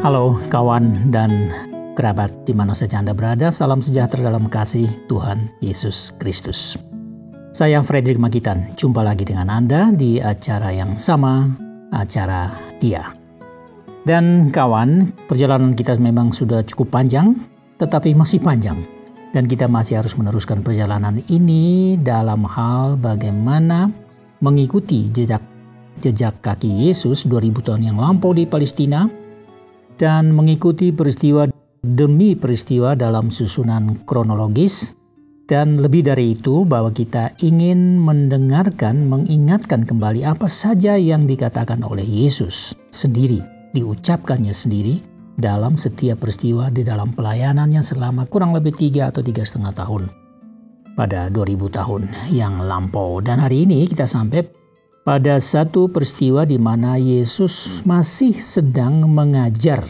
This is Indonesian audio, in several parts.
Halo kawan dan kerabat di mana saja Anda berada, salam sejahtera dalam kasih Tuhan Yesus Kristus. Saya Frederick Magitan, jumpa lagi dengan Anda di acara yang sama, acara Dia. Dan kawan, perjalanan kita memang sudah cukup panjang, tetapi masih panjang. Dan kita masih harus meneruskan perjalanan ini dalam hal bagaimana mengikuti jejak kaki Yesus 2000 tahun yang lampau di Palestina, dan mengikuti peristiwa demi peristiwa dalam susunan kronologis. Dan lebih dari itu, bahwa kita ingin mengingatkan kembali apa saja yang dikatakan oleh Yesus sendiri, diucapkannya sendiri dalam setiap peristiwa di dalam pelayanannya selama kurang lebih 3 atau 3,5 tahun pada 2000 tahun yang lampau. Dan hari ini kita sampai pada satu peristiwa di mana Yesus masih sedang mengajar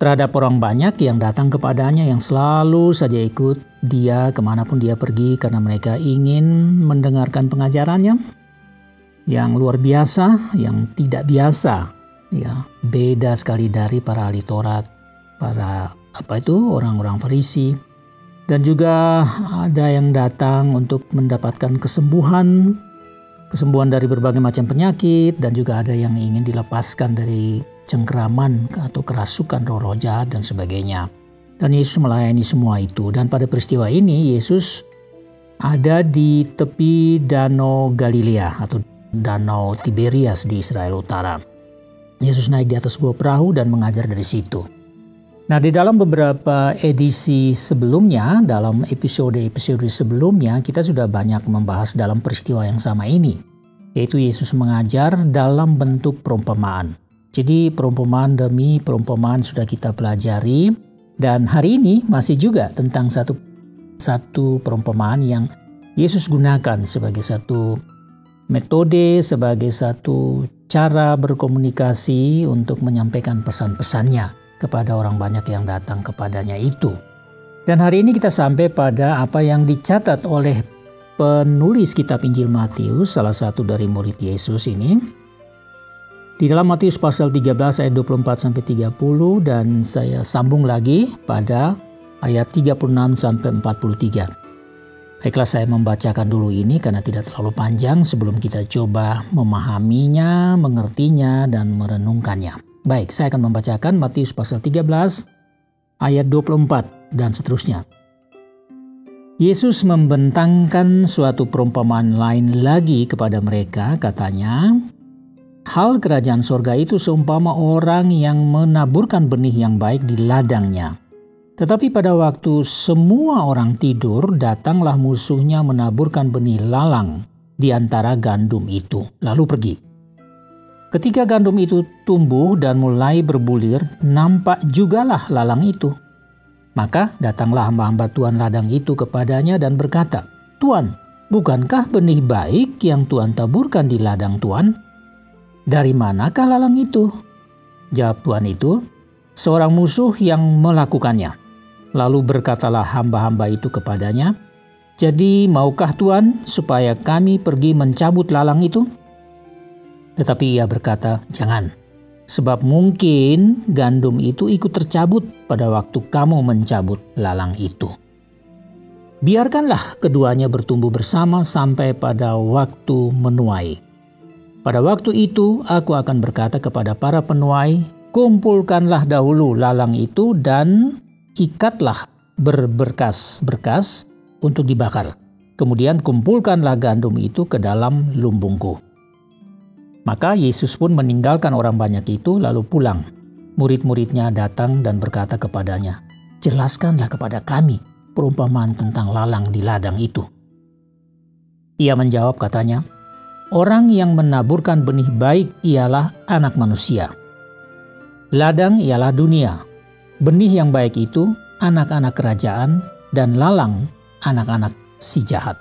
terhadap orang banyak yang datang kepadanya, yang selalu saja ikut dia kemanapun dia pergi karena mereka ingin mendengarkan pengajarannya yang luar biasa, yang tidak biasa, ya, beda sekali dari para ahli Taurat, para orang-orang Farisi, dan juga ada yang datang untuk mendapatkan kesembuhan dari berbagai macam penyakit, dan juga ada yang ingin dilepaskan dari cengkeraman atau kerasukan roh-roh jahat dan sebagainya. Dan Yesus melayani semua itu. Dan pada peristiwa ini Yesus ada di tepi Danau Galilea atau Danau Tiberias di Israel Utara. Yesus naik di atas sebuah perahu dan mengajar dari situ. Nah, di dalam beberapa edisi sebelumnya, dalam episode-episode sebelumnya, kita sudah banyak membahas dalam peristiwa yang sama ini, yaitu Yesus mengajar dalam bentuk perumpamaan. Jadi perumpamaan demi perumpamaan sudah kita pelajari, dan hari ini masih juga tentang satu perumpamaan yang Yesus gunakan sebagai satu metode, sebagai satu cara berkomunikasi untuk menyampaikan pesan-pesannya kepada orang banyak yang datang kepadanya itu. Dan hari ini kita sampai pada apa yang dicatat oleh penulis kitab Injil Matius, salah satu dari murid Yesus ini. Di dalam Matius pasal 13 ayat 24-30, dan saya sambung lagi pada ayat 36-43. Baiklah, saya membacakan dulu ini karena tidak terlalu panjang sebelum kita coba memahaminya, mengertinya, dan merenungkannya. Baik, saya akan membacakan Matius pasal 13 ayat 24 dan seterusnya. Yesus membentangkan suatu perumpamaan lain lagi kepada mereka, katanya, hal kerajaan sorga itu seumpama orang yang menaburkan benih yang baik di ladangnya. Tetapi pada waktu semua orang tidur, datanglah musuhnya menaburkan benih lalang di antara gandum itu, lalu pergi. Ketika gandum itu tumbuh dan mulai berbulir, nampak jugalah lalang itu. Maka datanglah hamba-hamba Tuhan ladang itu kepadanya dan berkata, Tuan, bukankah benih baik yang Tuhan taburkan di ladang Tuan? Dari manakah lalang itu? Jawab Tuhan itu, seorang musuh yang melakukannya. Lalu berkatalah hamba-hamba itu kepadanya, jadi maukah Tuan supaya kami pergi mencabut lalang itu? Tetapi ia berkata, jangan, sebab mungkin gandum itu ikut tercabut pada waktu kamu mencabut lalang itu. Biarkanlah keduanya bertumbuh bersama sampai pada waktu menuai. Pada waktu itu aku akan berkata kepada para penuai, kumpulkanlah dahulu lalang itu dan ikatlah berberkas-berkas untuk dibakar. Kemudian kumpulkanlah gandum itu ke dalam lumbungku. Maka Yesus pun meninggalkan orang banyak itu lalu pulang. Murid-muridnya datang dan berkata kepadanya, jelaskanlah kepada kami perumpamaan tentang lalang di ladang itu. Ia menjawab katanya, orang yang menaburkan benih baik ialah Anak Manusia. Ladang ialah dunia. Benih yang baik itu anak-anak kerajaan, dan lalang anak-anak si jahat.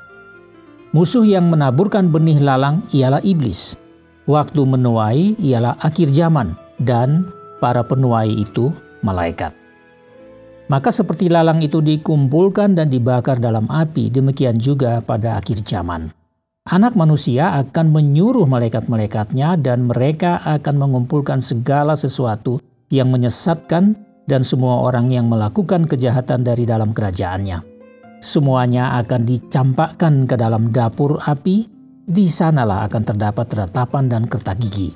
Musuh yang menaburkan benih lalang ialah iblis. Waktu menuai ialah akhir zaman, dan para penuai itu malaikat. Maka seperti lalang itu dikumpulkan dan dibakar dalam api, demikian juga pada akhir zaman. Anak Manusia akan menyuruh malaikat-malaikatnya dan mereka akan mengumpulkan segala sesuatu yang menyesatkan, dan semua orang yang melakukan kejahatan dari dalam kerajaannya. Semuanya akan dicampakkan ke dalam dapur api, di sanalah akan terdapat ratapan dan kerta gigi.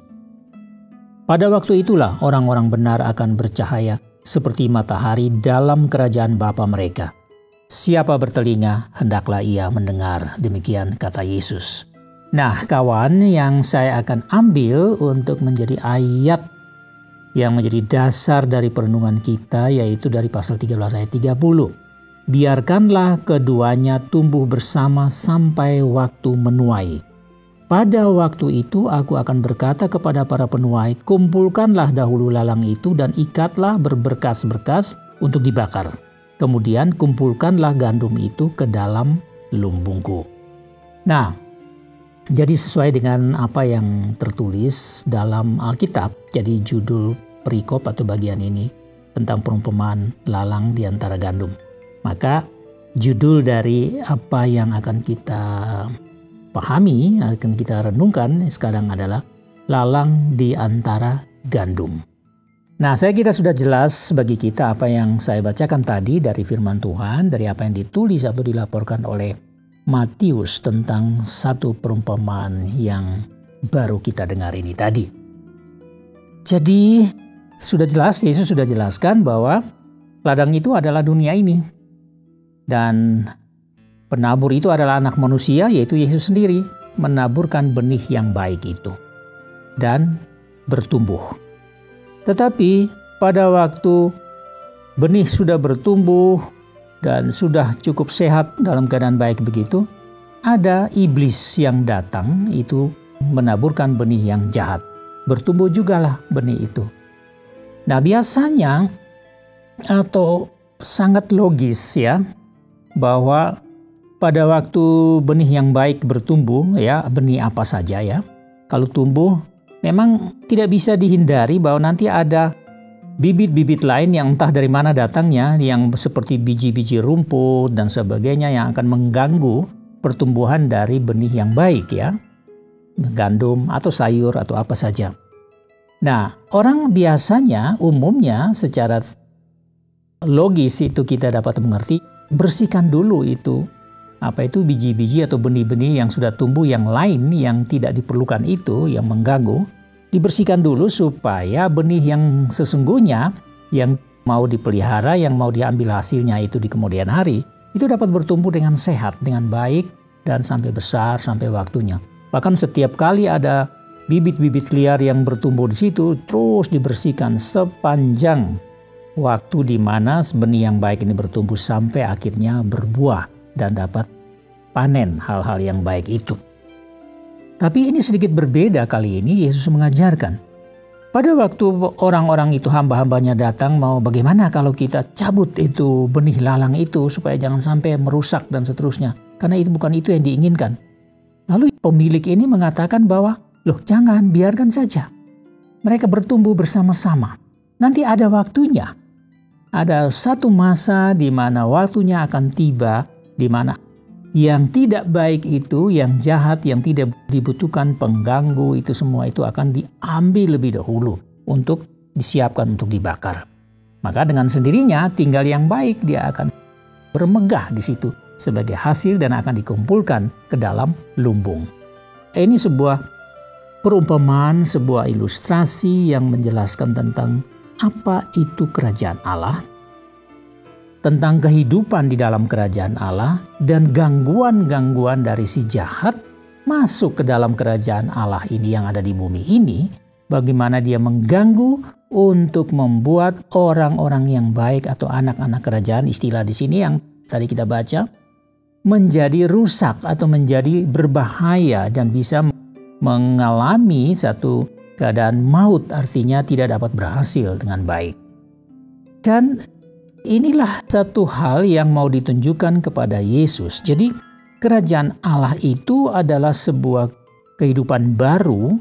Pada waktu itulah orang-orang benar akan bercahaya seperti matahari dalam kerajaan Bapa mereka. Siapa bertelinga, hendaklah ia mendengar. Demikian kata Yesus. Nah, kawan, yang saya akan ambil untuk menjadi ayat yang menjadi dasar dari perenungan kita, yaitu dari pasal 13 ayat 30. Biarkanlah keduanya tumbuh bersama sampai waktu menuai. Pada waktu itu aku akan berkata kepada para penuai, kumpulkanlah dahulu lalang itu dan ikatlah berberkas-berkas untuk dibakar. Kemudian kumpulkanlah gandum itu ke dalam lumbungku. Nah, jadi sesuai dengan apa yang tertulis dalam Alkitab, jadi judul perikop atau bagian ini tentang perumpamaan lalang di antara gandum. Maka judul dari apa yang akan kita pahami, akan kita renungkan sekarang adalah lalang di antara gandum. Nah, saya kira sudah jelas bagi kita apa yang saya bacakan tadi dari firman Tuhan, dari apa yang ditulis atau dilaporkan oleh Matius tentang satu perumpamaan yang baru kita dengar ini tadi. Jadi sudah jelas, Yesus sudah jelaskan bahwa ladang itu adalah dunia ini. Dan penabur itu adalah anak manusia, yaitu Yesus sendiri, menaburkan benih yang baik itu dan bertumbuh. Tetapi pada waktu benih sudah bertumbuh dan sudah cukup sehat dalam keadaan baik begitu, ada iblis yang datang itu menaburkan benih yang jahat. Bertumbuh jugalah benih itu. Nah, biasanya atau sangat logis ya, bahwa pada waktu benih yang baik bertumbuh, ya benih apa saja ya, kalau tumbuh memang tidak bisa dihindari bahwa nanti ada bibit-bibit lain yang entah dari mana datangnya, yang seperti biji-biji rumput dan sebagainya yang akan mengganggu pertumbuhan dari benih yang baik ya, gandum atau sayur atau apa saja. Nah, orang biasanya umumnya secara logis itu kita dapat mengerti, bersihkan dulu itu biji-biji atau benih-benih yang sudah tumbuh yang lain yang tidak diperlukan itu, yang mengganggu, dibersihkan dulu supaya benih yang sesungguhnya yang mau dipelihara, yang mau diambil hasilnya itu di kemudian hari, itu dapat bertumbuh dengan sehat, dengan baik, dan sampai besar, sampai waktunya. Bahkan setiap kali ada bibit-bibit liar yang bertumbuh di situ, terus dibersihkan sepanjang waktu di mana benih yang baik ini bertumbuh sampai akhirnya berbuah dan dapat panen hal-hal yang baik itu. Tapi ini sedikit berbeda kali ini. Yesus mengajarkan pada waktu orang-orang itu, hamba-hambanya datang, mau bagaimana kalau kita cabut itu benih lalang itu supaya jangan sampai merusak dan seterusnya, karena itu bukan itu yang diinginkan. Lalu pemilik ini mengatakan bahwa loh, jangan, biarkan saja mereka bertumbuh bersama-sama. Nanti ada waktunya. Ada satu masa di mana waktunya akan tiba, di mana yang tidak baik itu, yang jahat, yang tidak dibutuhkan pengganggu itu semua itu akan diambil lebih dahulu untuk disiapkan untuk dibakar. Maka dengan sendirinya tinggal yang baik, dia akan bermegah di situ sebagai hasil dan akan dikumpulkan ke dalam lumbung. Ini sebuah perumpamaan, sebuah ilustrasi yang menjelaskan tentang apa itu kerajaan Allah, tentang kehidupan di dalam kerajaan Allah, dan gangguan-gangguan dari si jahat masuk ke dalam kerajaan Allah ini yang ada di bumi ini, bagaimana dia mengganggu untuk membuat orang-orang yang baik atau anak-anak kerajaan, istilah di sini yang tadi kita baca, menjadi rusak atau menjadi berbahaya dan bisa mengalami satu keadaan maut, artinya tidak dapat berhasil dengan baik. Dan inilah satu hal yang mau ditunjukkan kepada Yesus. Jadi kerajaan Allah itu adalah sebuah kehidupan baru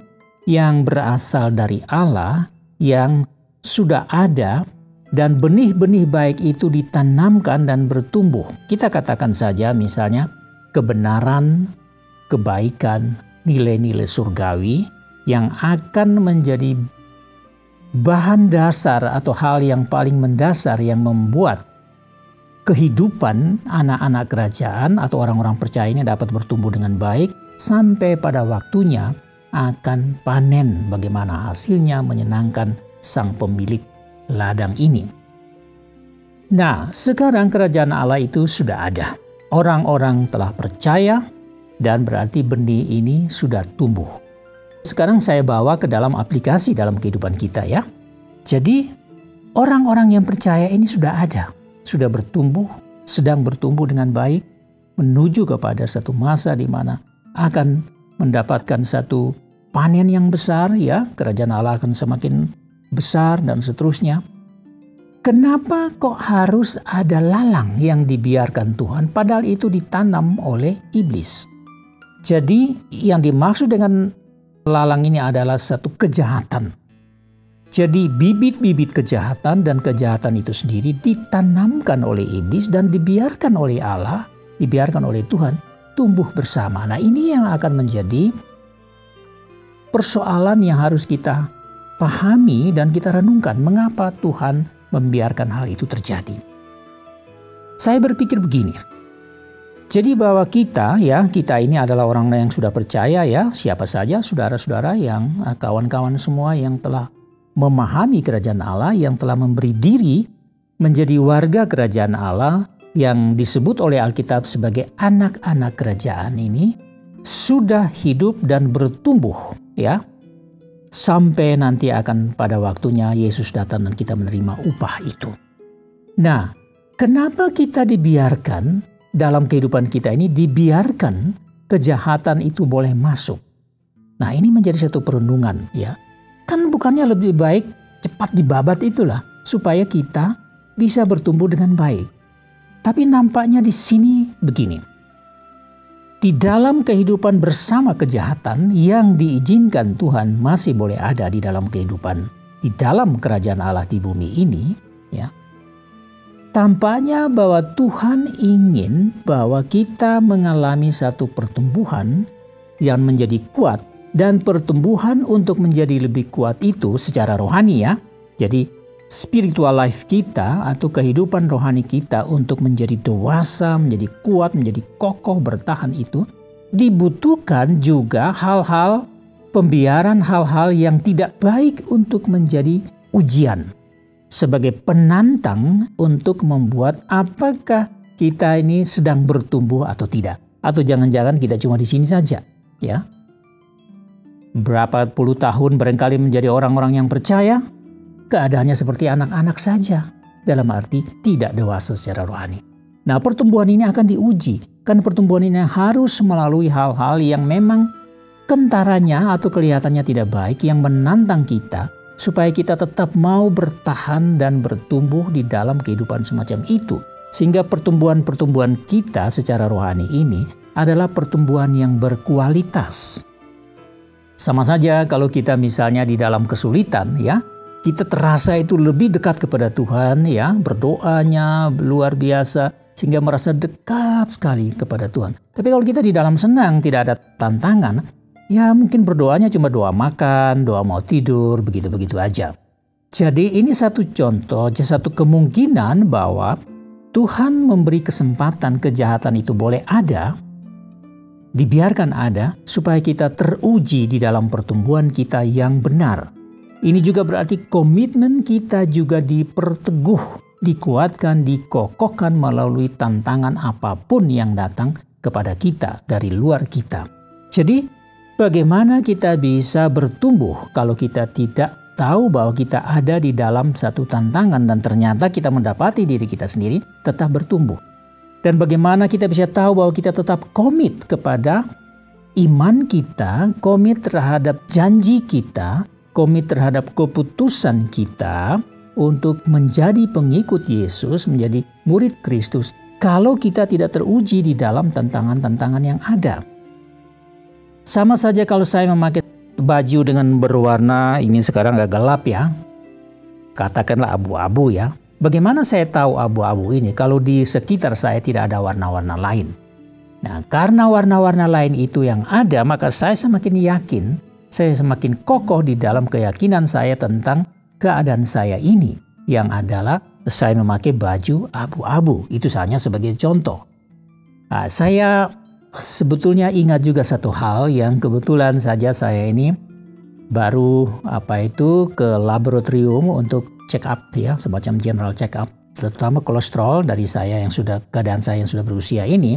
yang berasal dari Allah, yang sudah ada, dan benih-benih baik itu ditanamkan dan bertumbuh. Kita katakan saja misalnya kebenaran, kebaikan, nilai-nilai surgawi yang akan menjadi bahan dasar atau hal yang paling mendasar yang membuat kehidupan anak-anak kerajaan atau orang-orang percaya ini dapat bertumbuh dengan baik sampai pada waktunya akan panen, bagaimana hasilnya menyenangkan sang pemilik ladang ini. Nah, sekarang kerajaan Allah itu sudah ada. Orang-orang telah percaya dan berarti benih ini sudah tumbuh. Sekarang saya bawa ke dalam aplikasi dalam kehidupan kita ya. Jadi orang-orang yang percaya ini sudah ada, sudah bertumbuh, sedang bertumbuh dengan baik, menuju kepada satu masa di mana akan mendapatkan satu panen yang besar ya, kerajaan Allah akan semakin besar dan seterusnya. Kenapa kok harus ada lalang yang dibiarkan Tuhan padahal itu ditanam oleh iblis? Jadi yang dimaksud dengan lalang ini adalah satu kejahatan. Jadi bibit-bibit kejahatan dan kejahatan itu sendiri ditanamkan oleh iblis dan dibiarkan oleh Allah, dibiarkan oleh Tuhan tumbuh bersama. Nah, ini yang akan menjadi persoalan yang harus kita pahami dan kita renungkan. Mengapa Tuhan membiarkan hal itu terjadi? Saya berpikir begini. Jadi bahwa kita ini adalah orang yang sudah percaya ya, siapa saja saudara-saudara yang kawan-kawan semua yang telah memahami kerajaan Allah, yang telah memberi diri menjadi warga kerajaan Allah yang disebut oleh Alkitab sebagai anak-anak kerajaan ini sudah hidup dan bertumbuh ya. Sampai nanti akan pada waktunya Yesus datang dan kita menerima upah itu. Nah, kenapa kita dibiarkan dalam kehidupan kita ini dibiarkan kejahatan itu boleh masuk? Nah, ini menjadi satu perenungan ya. Kan bukannya lebih baik cepat dibabat itulah supaya kita bisa bertumbuh dengan baik. Tapi nampaknya di sini begini. Di dalam kehidupan bersama kejahatan yang diizinkan Tuhan masih boleh ada di dalam kehidupan, di dalam kerajaan Allah di bumi ini, ya. Tampaknya bahwa Tuhan ingin bahwa kita mengalami satu pertumbuhan yang menjadi kuat, dan pertumbuhan untuk menjadi lebih kuat itu secara rohani ya. Jadi spiritual life kita atau kehidupan rohani kita untuk menjadi dewasa, menjadi kuat, menjadi kokoh, bertahan itu dibutuhkan juga hal-hal pembiaran hal-hal yang tidak baik untuk menjadi ujian. Sebagai penantang untuk membuat apakah kita ini sedang bertumbuh atau tidak. Atau jangan-jangan kita cuma di sini saja ya. Berapa puluh tahun barangkali menjadi orang-orang yang percaya, keadaannya seperti anak-anak saja, dalam arti tidak dewasa secara rohani. Nah, pertumbuhan ini akan diuji, kan pertumbuhan ini harus melalui hal-hal yang memang kentaranya atau kelihatannya tidak baik, yang menantang kita, supaya kita tetap mau bertahan dan bertumbuh di dalam kehidupan semacam itu. Sehingga pertumbuhan-pertumbuhan kita secara rohani ini adalah pertumbuhan yang berkualitas. Sama saja kalau kita misalnya di dalam kesulitan ya, kita terasa itu lebih dekat kepada Tuhan ya, berdoanya luar biasa sehingga merasa dekat sekali kepada Tuhan. Tapi kalau kita di dalam senang, tidak ada tantangan, ya mungkin berdoanya cuma doa makan, doa mau tidur, begitu-begitu aja. Jadi ini satu contoh, satu kemungkinan bahwa Tuhan memberi kesempatan kejahatan itu boleh ada, dibiarkan ada supaya kita teruji di dalam pertumbuhan kita yang benar. Ini juga berarti komitmen kita juga diperteguh, dikuatkan, dikokohkan melalui tantangan apapun yang datang kepada kita dari luar kita. Jadi bagaimana kita bisa bertumbuh kalau kita tidak tahu bahwa kita ada di dalam satu tantangan dan ternyata kita mendapati diri kita sendiri tetap bertumbuh. Dan bagaimana kita bisa tahu bahwa kita tetap komit kepada iman kita, komit terhadap janji kita, komit terhadap keputusan kita untuk menjadi pengikut Yesus, menjadi murid Kristus, kalau kita tidak teruji di dalam tantangan-tantangan yang ada. Sama saja kalau saya memakai baju dengan berwarna, ini sekarang agak gelap ya, katakanlah abu-abu ya. Bagaimana saya tahu abu-abu ini kalau di sekitar saya tidak ada warna-warna lain? Nah, karena warna-warna lain itu yang ada, maka saya semakin yakin, saya semakin kokoh di dalam keyakinan saya tentang keadaan saya ini yang adalah saya memakai baju abu-abu. Itu hanya sebagai contoh. Saya sebetulnya ingat juga satu hal yang kebetulan saja saya ini baru ke laboratorium untuk check up ya, semacam general check up, terutama kolesterol dari saya yang sudah keadaan saya yang sudah berusia ini,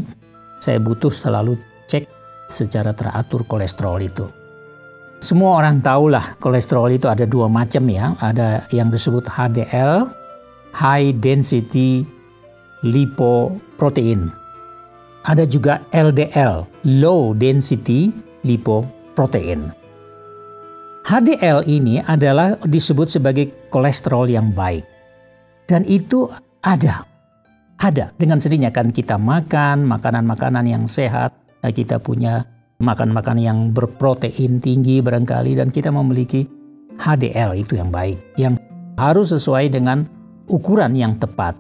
saya butuh selalu cek secara teratur kolesterol itu. Semua orang tahulah kolesterol itu ada dua macam ya, ada yang disebut HDL, high density lipoprotein. Ada juga LDL, low density lipoprotein. HDL ini adalah disebut sebagai kolesterol yang baik. Dan itu ada dengan sendirinya kan kita makan makanan-makanan yang sehat, kita punya makan yang berprotein tinggi barangkali, dan kita memiliki HDL itu yang baik, yang harus sesuai dengan ukuran yang tepat.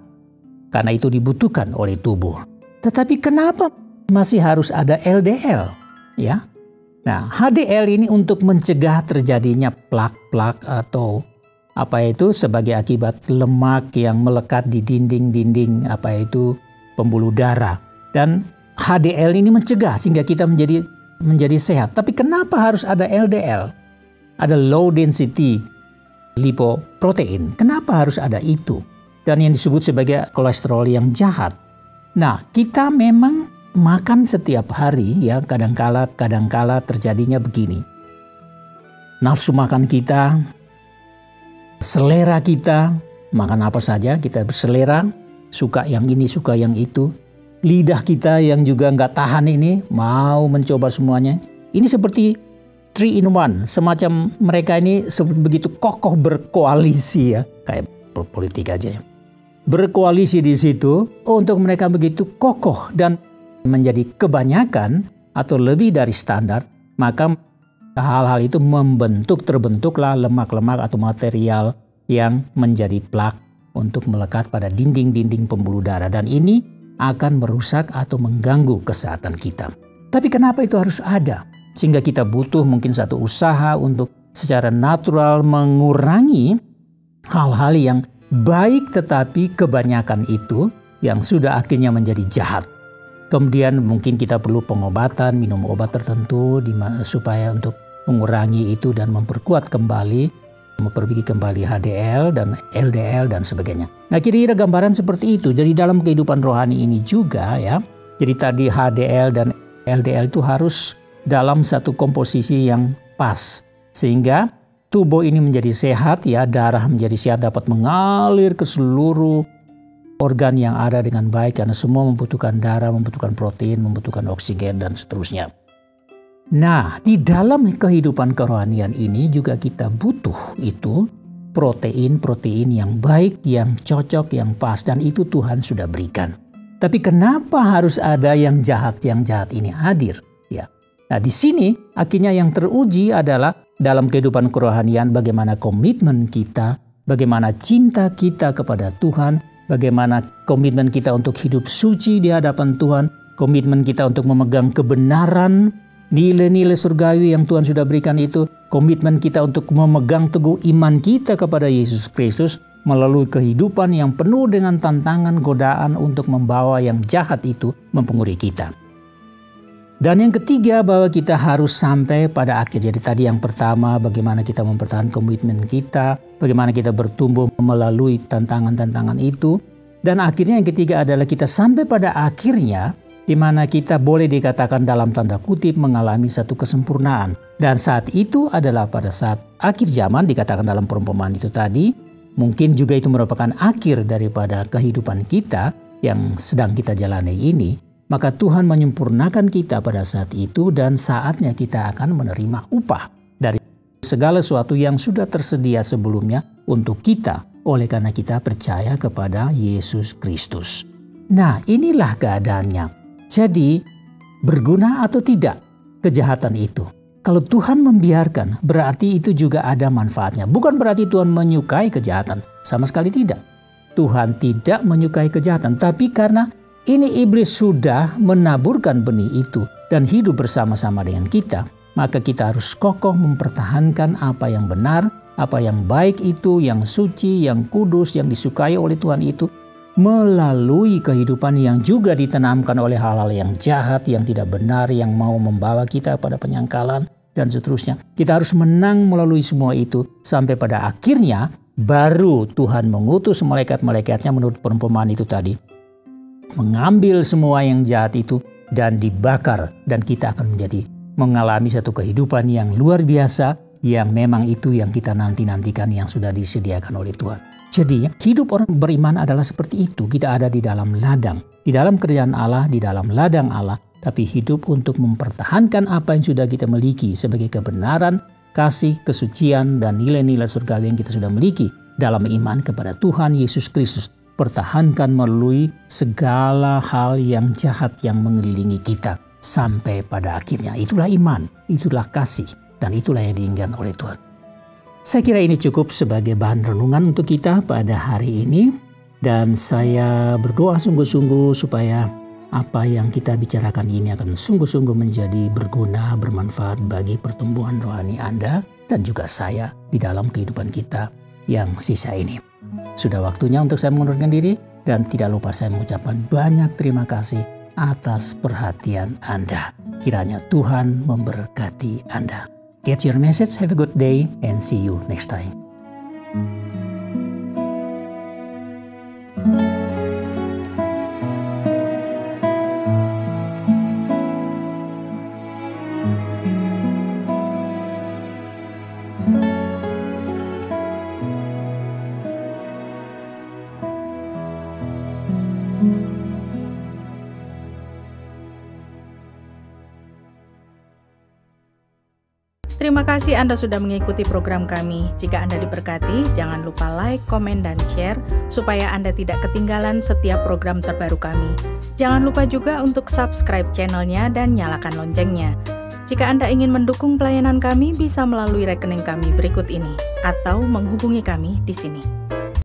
Karena itu dibutuhkan oleh tubuh. Tetapi kenapa masih harus ada LDL? Ya, nah HDL ini untuk mencegah terjadinya plak-plak atau sebagai akibat lemak yang melekat di dinding-dinding pembuluh darah. Dan HDL ini mencegah sehingga kita menjadi sehat. Tapi kenapa harus ada LDL? Ada low density lipoprotein. Kenapa harus ada itu? Dan yang disebut sebagai kolesterol yang jahat. Nah, kita memang makan setiap hari ya, kadangkala terjadinya begini. Nafsu makan kita, selera kita, makan apa saja kita berselera, suka yang ini, suka yang itu. Lidah kita yang juga nggak tahan ini, mau mencoba semuanya. Ini seperti 3 in 1, semacam mereka ini begitu kokoh berkoalisi ya, kayak politik aja ya. Berkoalisi di situ untuk mereka begitu kokoh dan menjadi kebanyakan atau lebih dari standar, maka hal-hal itu terbentuklah lemak-lemak atau material yang menjadi plak untuk melekat pada dinding-dinding pembuluh darah, dan ini akan merusak atau mengganggu kesehatan kita. Tapi kenapa itu harus ada? Sehingga kita butuh mungkin satu usaha untuk secara natural mengurangi hal-hal yang baik, tetapi kebanyakan itu yang sudah akhirnya menjadi jahat. Kemudian mungkin kita perlu pengobatan, minum obat tertentu supaya untuk mengurangi itu dan memperkuat kembali, memperbaiki kembali HDL dan LDL dan sebagainya. Nah, kira-kira gambaran seperti itu. Jadi dalam kehidupan rohani ini juga ya. Jadi tadi HDL dan LDL itu harus dalam satu komposisi yang pas, sehingga tubuh ini menjadi sehat ya, darah menjadi sehat, dapat mengalir ke seluruh organ yang ada dengan baik, karena semua membutuhkan darah, membutuhkan protein, membutuhkan oksigen dan seterusnya. Nah, di dalam kehidupan kerohanian ini juga kita butuh itu protein-protein yang baik, yang cocok, yang pas, dan itu Tuhan sudah berikan. Tapi kenapa harus ada yang jahat ini hadir? Ya. Nah, di sini akhirnya yang teruji adalah dalam kehidupan kerohanian bagaimana komitmen kita, bagaimana cinta kita kepada Tuhan, bagaimana komitmen kita untuk hidup suci di hadapan Tuhan, komitmen kita untuk memegang kebenaran, nilai-nilai surgawi yang Tuhan sudah berikan itu, komitmen kita untuk memegang teguh iman kita kepada Yesus Kristus melalui kehidupan yang penuh dengan tantangan, godaan untuk membawa yang jahat itu mempengaruhi kita. Dan yang ketiga, bahwa kita harus sampai pada akhir. Jadi tadi yang pertama, bagaimana kita mempertahankan komitmen kita, bagaimana kita bertumbuh melalui tantangan-tantangan itu. Dan akhirnya yang ketiga adalah kita sampai pada akhirnya, di mana kita boleh dikatakan dalam tanda kutip mengalami satu kesempurnaan. Dan saat itu adalah pada saat akhir zaman, dikatakan dalam perumpamaan itu tadi, mungkin juga itu merupakan akhir daripada kehidupan kita yang sedang kita jalani ini. Maka Tuhan menyempurnakan kita pada saat itu, dan saatnya kita akan menerima upah dari segala sesuatu yang sudah tersedia sebelumnya untuk kita, oleh karena kita percaya kepada Yesus Kristus. Nah, inilah keadaannya. Jadi, berguna atau tidak kejahatan itu? Kalau Tuhan membiarkan, berarti itu juga ada manfaatnya. Bukan berarti Tuhan menyukai kejahatan, sama sekali tidak. Tuhan tidak menyukai kejahatan, tapi karena ini iblis sudah menaburkan benih itu dan hidup bersama-sama dengan kita, maka kita harus kokoh mempertahankan apa yang benar, apa yang baik itu, yang suci, yang kudus, yang disukai oleh Tuhan itu, melalui kehidupan yang juga ditanamkan oleh hal-hal yang jahat, yang tidak benar, yang mau membawa kita pada penyangkalan, dan seterusnya. Kita harus menang melalui semua itu, sampai pada akhirnya baru Tuhan mengutus malaikat-malaikatnya menurut perumpamaan itu tadi, mengambil semua yang jahat itu dan dibakar, dan kita akan mengalami satu kehidupan yang luar biasa, yang memang itu yang kita nanti-nantikan, yang sudah disediakan oleh Tuhan. Jadi hidup orang beriman adalah seperti itu. Kita ada di dalam ladang, di dalam kerjaan Allah, di dalam ladang Allah, tapi hidup untuk mempertahankan apa yang sudah kita miliki sebagai kebenaran, kasih, kesucian, dan nilai-nilai surgawi yang kita sudah miliki dalam iman kepada Tuhan Yesus Kristus. Pertahankan melalui segala hal yang jahat yang mengelilingi kita sampai pada akhirnya. Itulah iman, itulah kasih, dan itulah yang diinginkan oleh Tuhan. Saya kira ini cukup sebagai bahan renungan untuk kita pada hari ini, dan saya berdoa sungguh-sungguh supaya apa yang kita bicarakan ini akan sungguh-sungguh menjadi berguna, bermanfaat bagi pertumbuhan rohani Anda dan juga saya di dalam kehidupan kita yang sisa ini. Sudah waktunya untuk saya mengundurkan diri, dan tidak lupa saya mengucapkan banyak terima kasih atas perhatian Anda. Kiranya Tuhan memberkati Anda. Get your message, have a good day, and see you next time. Terima kasih Anda sudah mengikuti program kami. Jika Anda diberkati, jangan lupa like, komen, dan share supaya Anda tidak ketinggalan setiap program terbaru kami. Jangan lupa juga untuk subscribe channelnya dan nyalakan loncengnya. Jika Anda ingin mendukung pelayanan kami, bisa melalui rekening kami berikut ini atau menghubungi kami di sini.